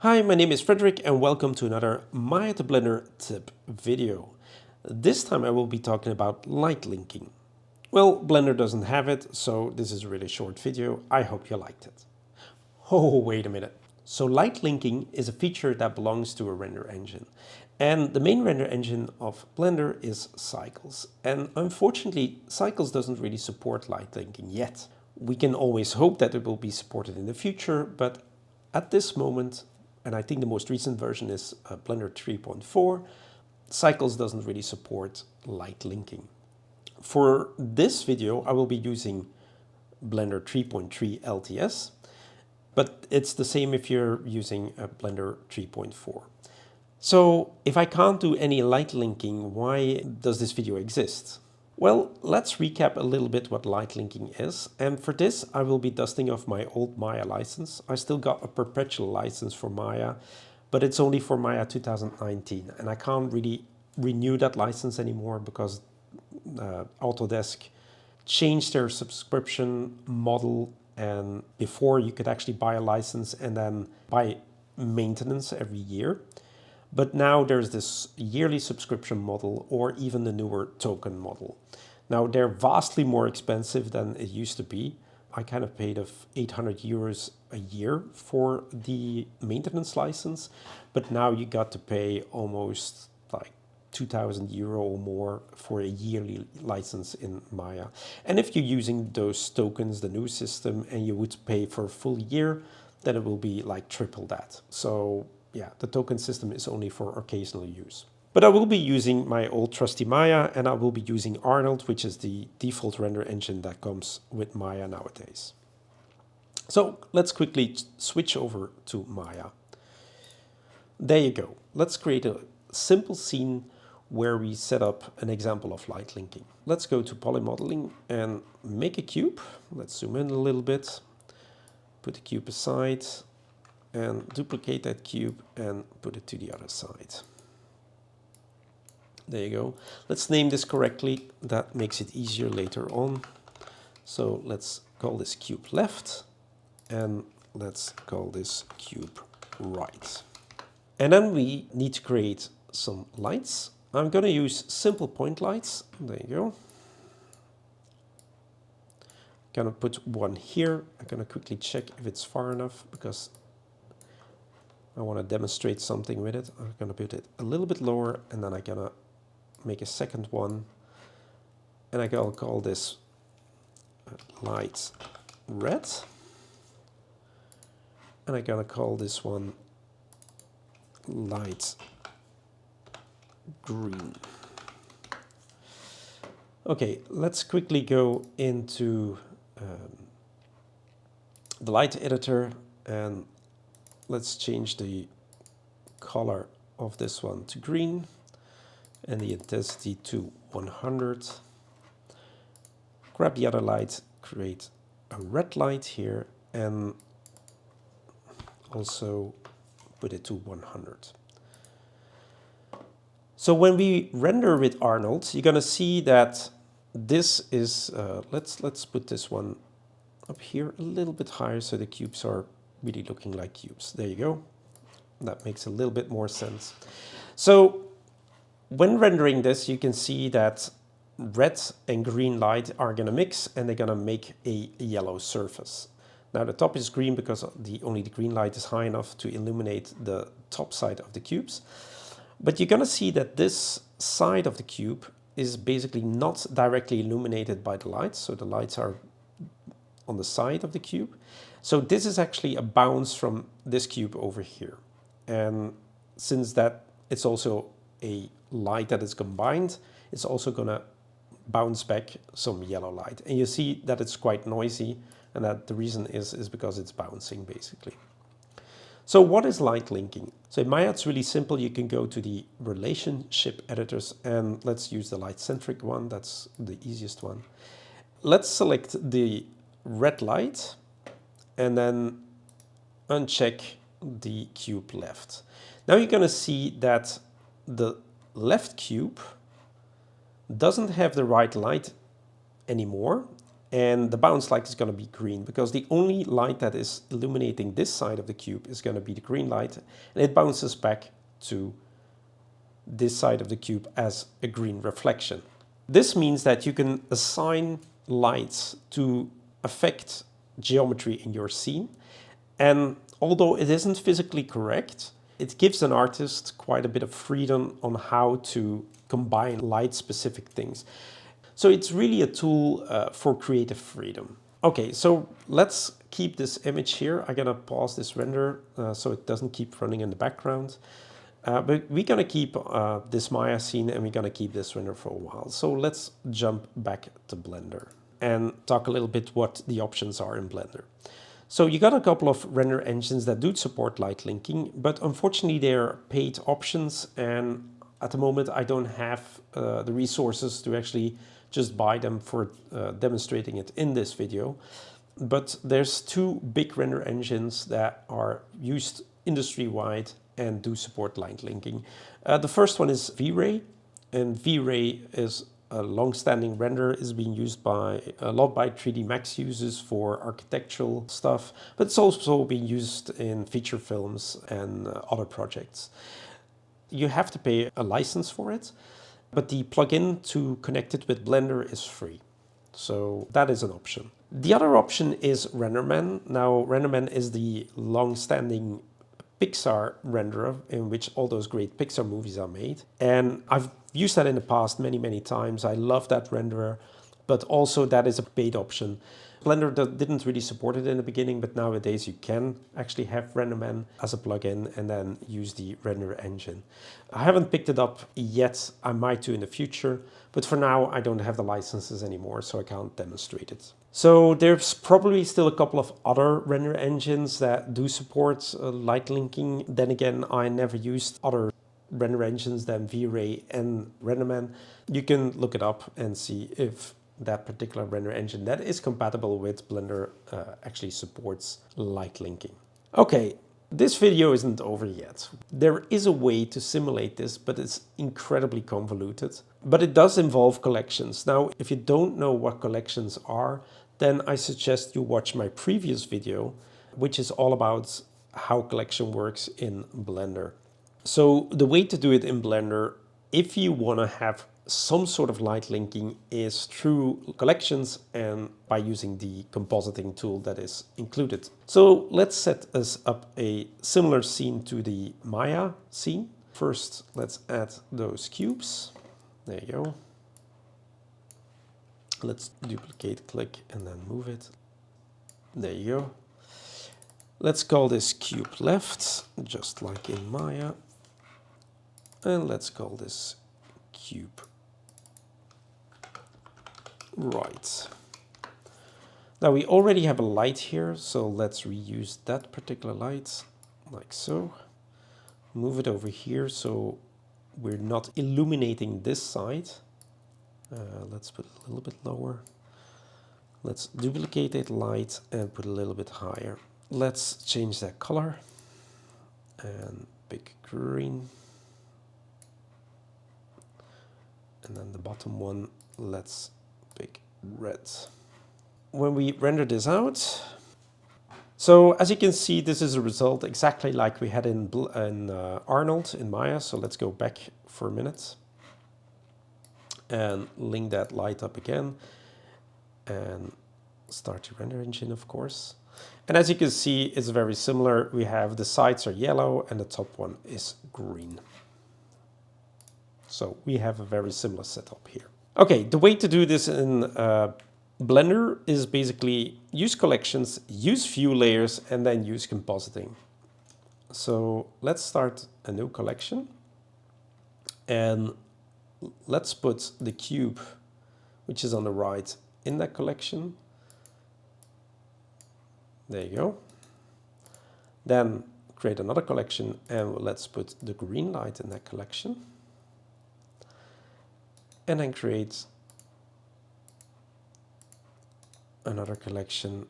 Hi, my name is Frederick and welcome to another Maya to Blender tip video. This time I will be talking about light linking. Well, Blender doesn't have it, so this is a really short video. I hope you liked it. Oh, wait a minute. So light linking is a feature that belongs to a render engine. And the main render engine of Blender is Cycles. And unfortunately, Cycles doesn't really support light linking yet. We can always hope that it will be supported in the future, but at this moment, and I think the most recent version is Blender 3.4, Cycles doesn't really support light linking. For this video, I will be using Blender 3.3 LTS, but it's the same if you're using Blender 3.4. So if I can't do any light linking, why does this video exist? Well, let's recap a little bit what light linking is. And for this, I will be dusting off my old Maya license. I still got a perpetual license for Maya, but it's only for Maya 2019. And I can't really renew that license anymore because Autodesk changed their subscription model. And before you could actually buy a license and then buy maintenance every year. But now there's this yearly subscription model or even the newer token model. Now they're vastly more expensive than it used to be. I kind of paid €800 a year for the maintenance license, but now you got to pay almost like €2,000 or more for a yearly license in Maya. And if you're using those tokens, the new system, and you would pay for a full year, then it will be like triple that. So yeah, the token system is only for occasional use. But I will be using my old trusty Maya, and I will be using Arnold, which is the default render engine that comes with Maya nowadays. So let's quickly switch over to Maya. There you go. Let's create a simple scene where we set up an example of light linking. Let's go to polymodeling and make a cube. Let's zoom in a little bit, put the cube aside, and duplicate that cube and put it to the other side. There you go. Let's name this correctly. That makes it easier later on. So let's call this cube left and let's call this cube right. And then we need to create some lights. I'm going to use simple point lights. There you go. I'm going to put one here. I'm going to quickly check if it's far enough because I want to demonstrate something with it. I'm going to put it a little bit lower and then I'm going to make a second one. And I'm going to call this light red. And I'm going to call this one light green. Okay, let's quickly go into the light editor and let's change the color of this one to green and the intensity to 100. Grab the other light, create a red light here and also put it to 100. So when we render with Arnold, you're going to see that this is, let's put this one up here a little bit higher so the cubes are really looking like cubes. There you go. That makes a little bit more sense. So when rendering this, you can see that red and green light are going to mix and they're going to make a yellow surface. Now the top is green because only the green light is high enough to illuminate the top side of the cubes. But you're going to see that this side of the cube is basically not directly illuminated by the lights. So the lights are on the side of the cube. So this is actually a bounce from this cube over here. And since that it's also a light that is combined, it's also going to bounce back some yellow light. And you see that it's quite noisy and that the reason is because it's bouncing basically. So what is light linking? So in Maya it's really simple. You can go to the relationship editors and let's use the light centric one. That's the easiest one. Let's select the red light and then uncheck the cube left. Now you're going to see that the left cube doesn't have the right light anymore and the bounce light is going to be green because the only light that is illuminating this side of the cube is going to be the green light, and it bounces back to this side of the cube as a green reflection. This means that you can assign lights to affect geometry in your scene, and although it isn't physically correct, it gives an artist quite a bit of freedom on how to combine light-specific things. So it's really a tool for creative freedom. Okay, so let's keep this image here. I'm gonna pause this render so it doesn't keep running in the background. But we're gonna keep this Maya scene, and we're gonna keep this render for a while. So let's jump back to Blender and talk a little bit what the options are in Blender. So you got a couple of render engines that do support light linking, but unfortunately they're paid options, and at the moment I don't have the resources to actually just buy them for demonstrating it in this video. But there's two big render engines that are used industry-wide and do support light linking. The first one is V-Ray, and V-Ray is a long-standing render, is being used by a lot by 3D Max users for architectural stuff, but it's also being used in feature films and other projects. You have to pay a license for it, but the plugin to connect it with Blender is free. So that is an option. The other option is RenderMan. Now, RenderMan is the long-standing Pixar renderer in which all those great Pixar movies are made. And I've used that in the past many times. I love that renderer, but also that is a paid option. Blender didn't really support it in the beginning, but nowadays you can actually have RenderMan as a plugin and then use the render engine. I haven't picked it up yet. I might do in the future, but for now I don't have the licenses anymore, so I can't demonstrate it. So there's probably still a couple of other render engines that do support light linking. Then again, I never used other render engines than V-Ray and RenderMan. You can look it up and see if that particular render engine that is compatible with Blender actually supports light linking. Okay, this video isn't over yet. There is a way to simulate this, but it's incredibly convoluted. But it does involve collections. Now, if you don't know what collections are, then I suggest you watch my previous video, which is all about how collection works in Blender. So the way to do it in Blender, if you want to have some sort of light linking, is through collections and by using the compositing tool that is included. So let's set us up a similar scene to the Maya scene. First, let's add those cubes. There you go. Let's duplicate, click, and then move it. There you go. Let's call this cube left, just like in Maya. And let's call this cube right. Now we already have a light here, so let's reuse that particular light, like so. Move it over here so we're not illuminating this side. Let's put it a little bit lower. Let's duplicate that light and put it a little bit higher. Let's change that color and pick green. And then the bottom one, let's pick red. When we render this out, so as you can see, this is a result exactly like we had in Arnold in Maya. So let's go back for a minute and link that light up again and start the render engine, of course. And as you can see, it's very similar. We have the sides are yellow and the top one is green. So we have a very similar setup here. Okay, the way to do this in Blender is basically use collections, use view layers, and then use compositing. So let's start a new collection. And let's put the cube, which is on the right, in that collection. There you go. Then create another collection and let's put the green light in that collection. And then create another collection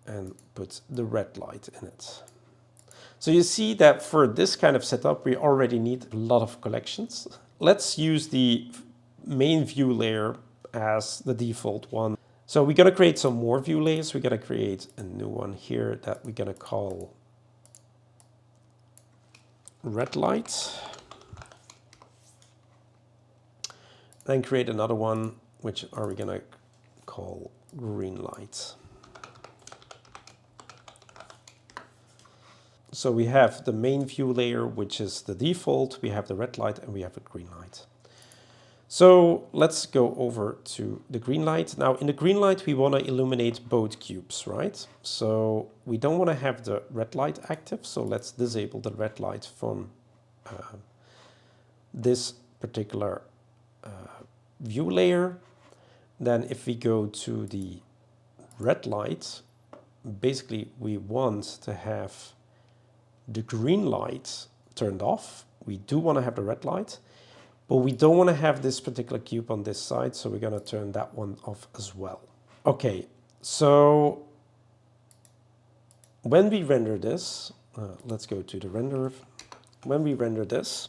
and put the red light in it. So you see that for this kind of setup, we already need a lot of collections. Let's use the main view layer as the default one. So we're going to create some more view layers. We're going to create a new one here that we're going to call red light. Then create another one, which are we going to call green light. So we have the main view layer, which is the default. We have the red light and we have a green light. So let's go over to the green light. Now in the green light, we want to illuminate both cubes, right? So we don't want to have the red light active. So let's disable the red light from this particular view layer. Then if we go to the red light, basically we want to have the green light turned off. We do want to have the red light, but we don't want to have this particular cube on this side, so we're going to turn that one off as well. Okay, so when we render this, let's go to the renderer. When we render this,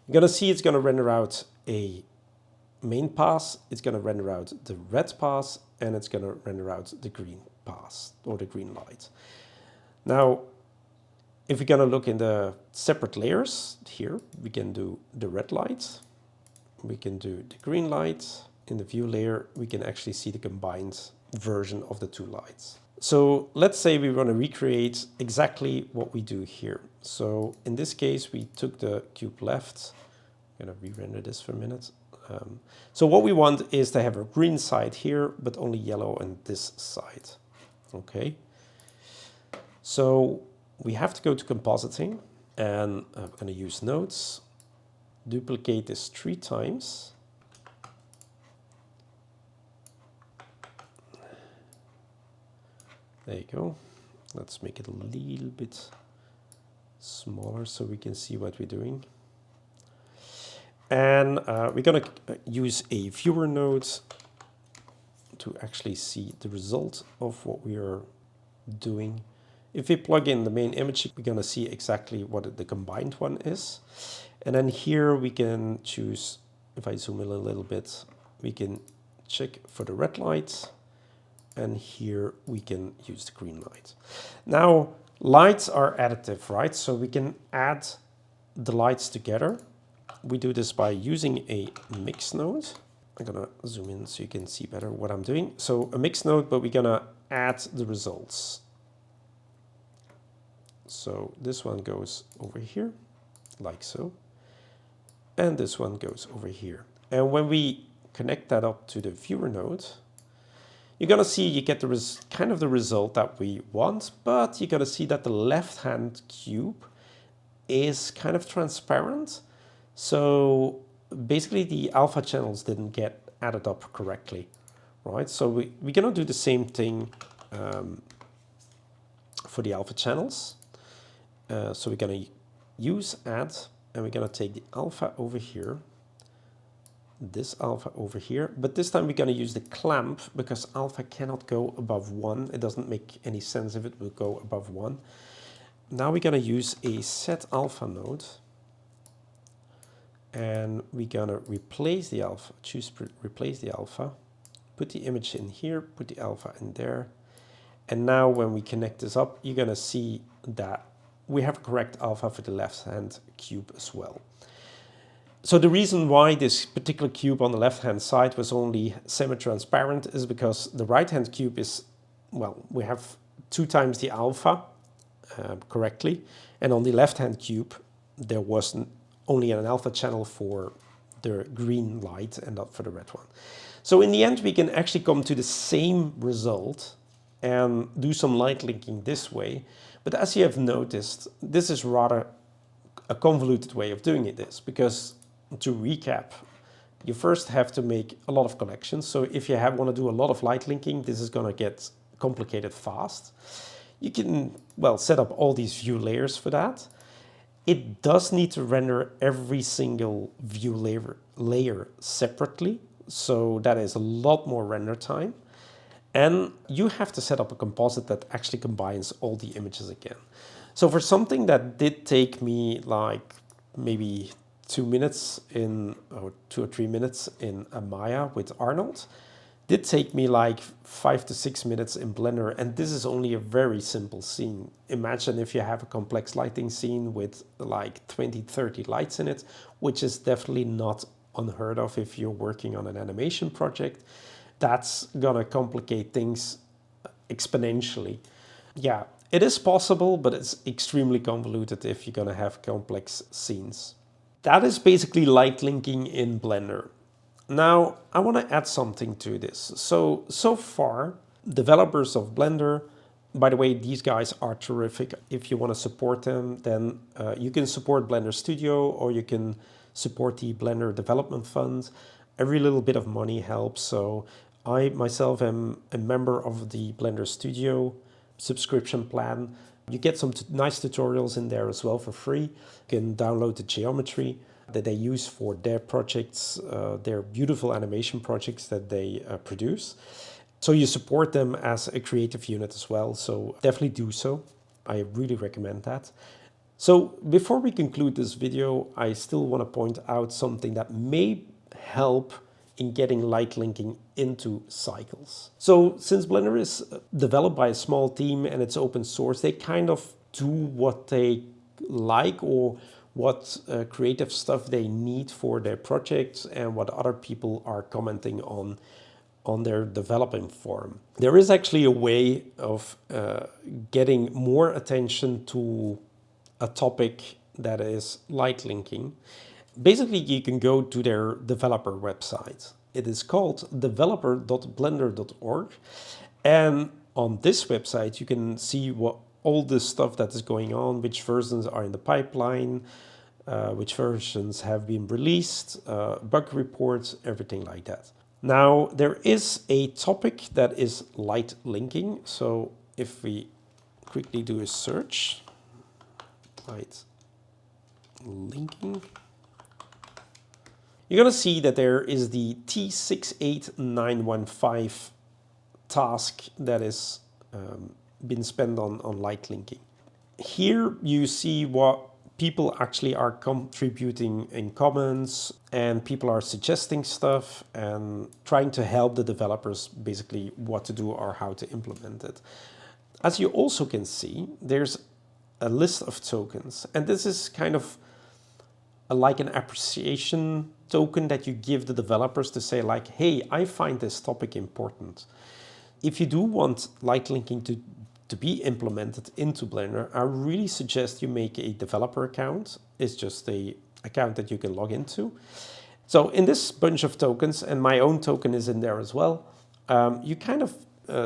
you're going to see it's going to render out a main pass, it's going to render out the red pass, and it's going to render out the green pass or the green light. Now, if we're going to look in the separate layers here, we can do the red light, we can do the green light. In the view layer, we can actually see the combined version of the two lights. So let's say we want to recreate exactly what we do here. So in this case, we took the cube left. I'm going to re-render this for a minute. So what we want is to have a green side here, but only yellow on this side. Okay. So we have to go to compositing, and I'm going to use nodes, duplicate this 3 times. There you go. Let's make it a little bit smaller so we can see what we're doing. And we're going to use a viewer node to actually see the result of what we are doing. If we plug in the main image, we're going to see exactly what the combined one is. And then here we can choose, if I zoom in a little bit, we can check for the red light. And here we can use the green light. Now, lights are additive, right? So we can add the lights together. We do this by using a mix node. I'm going to zoom in so you can see better what I'm doing. So a mix node, but we're going to add the results. So this one goes over here, like so. And this one goes over here. And when we connect that up to the viewer node, you're going to see you get the kind of the result that we want, but you're going to see that the left-hand cube is kind of transparent. So basically the alpha channels didn't get added up correctly, right? So we're going to do the same thing for the alpha channels. So we're going to use add, and we're going to take the alpha over here, this alpha over here, but this time we're going to use the clamp because alpha cannot go above 1. It doesn't make any sense if it will go above 1. Now we're going to use a set alpha node, and we're going to replace the alpha, replace the alpha, put the image in here, put the alpha in there. And now when we connect this up, you're going to see that we have a correct alpha for the left-hand cube as well. So the reason why this particular cube on the left-hand side was only semi-transparent is because the right-hand cube is, well, we have 2 times the alpha correctly. And on the left-hand cube, there was only an alpha channel for the green light and not for the red one. So in the end, we can actually come to the same result and do some light linking this way. But as you have noticed, this is rather a convoluted way of doing this, because to recap, you first have to make a lot of connections. So if you want to do a lot of light linking, this is going to get complicated fast. You can, well, set up all these view layers for that. It does need to render every single view layer separately. So that is a lot more render time. And you have to set up a composite that actually combines all the images again. So for something that did take me like maybe 2 minutes or 2 or 3 minutes in Maya with Arnold, Did take me like 5 to 6 minutes in Blender, and this is only a very simple scene. Imagine if you have a complex lighting scene with like 20-30 lights in it, which is definitely not unheard of if you're working on an animation project. That's gonna complicate things exponentially. Yeah, it is possible, but it's extremely convoluted if you're gonna have complex scenes. That is basically light linking in Blender. Now, I want to add something to this. So far, developers of Blender, by the way, these guys are terrific. If you want to support them, then you can support Blender Studio, or you can support the Blender Development Fund. Every little bit of money helps. So I myself am a member of the Blender Studio subscription plan. You get some nice tutorials in there as well for free. You can download the geometry that they use for their projects, their beautiful animation projects that they produce. So you support them as a creative unit as well. So definitely do so. I really recommend that. So before we conclude this video, I still want to point out something that may help in getting light linking into cycles. So since Blender is developed by a small team and it's open source, they kind of do what they like, or what creative stuff they need for their projects, and what other people are commenting on their developing forum. There is actually a way of getting more attention to a topic that is light linking. Basically, you can go to their developer website. It is called developer.blender.org. And on this website, you can see what all the stuff that is going on, which versions are in the pipeline, which versions have been released, bug reports, everything like that. Now, there is a topic that is light linking. So if we quickly do a search, light linking, you're going to see that there is the T68915 task that is been spent on light linking. Here you see what people actually are contributing in comments, and people are suggesting stuff and trying to help the developers basically what to do or how to implement it. As you also can see, there's a list of tokens, and this is kind of like an appreciation token that you give the developers to say like, hey, I find this topic important. If you do want light linking to be implemented into Blender, I really suggest you make a developer account. It's just an account that you can log into. So in this bunch of tokens, and my own token is in there as well, you kind of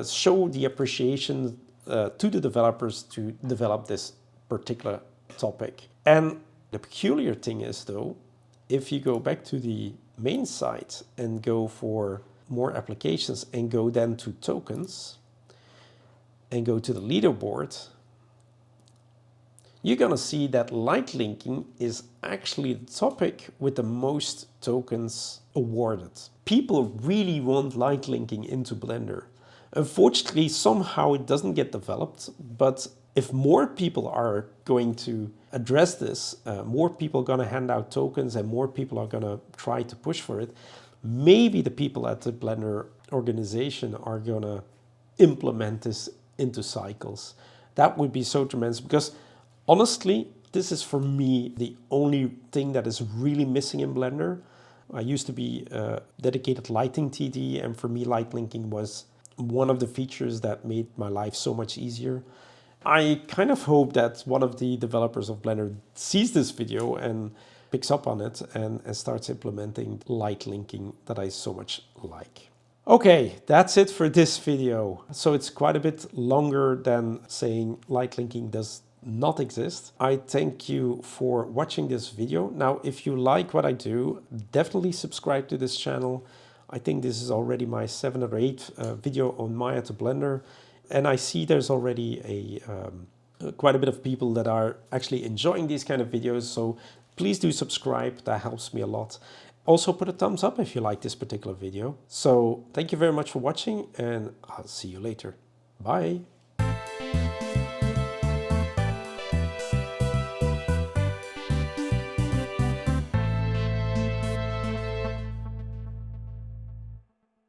show the appreciation to the developers to develop this particular topic. And the peculiar thing is, though, if you go back to the main site and go for more applications and go then to tokens and go to the leaderboard, you're going to see that light linking is actually the topic with the most tokens awarded. People really want light linking into Blender. Unfortunately, somehow it doesn't get developed, but if more people are going to address this, more people are going to hand out tokens and more people are going to try to push for it, maybe the people at the Blender organization are going to implement this into cycles. That would be so tremendous, because honestly, this is for me the only thing that is really missing in Blender. I used to be a dedicated lighting TD, and for me light linking was one of the features that made my life so much easier. I kind of hope that one of the developers of Blender sees this video and picks up on it and starts implementing light linking that I so much like. Okay, that's it for this video. So it's quite a bit longer than saying light linking does not exist. I thank you for watching this video. Now, if you like what I do, definitely subscribe to this channel. I think this is already my 7th or 8th video on Maya to Blender. And I see there's already quite a bit of people that are actually enjoying these kind of videos. So please do subscribe. That helps me a lot. Also put a thumbs up if you like this particular video. So thank you very much for watching, and I'll see you later. Bye.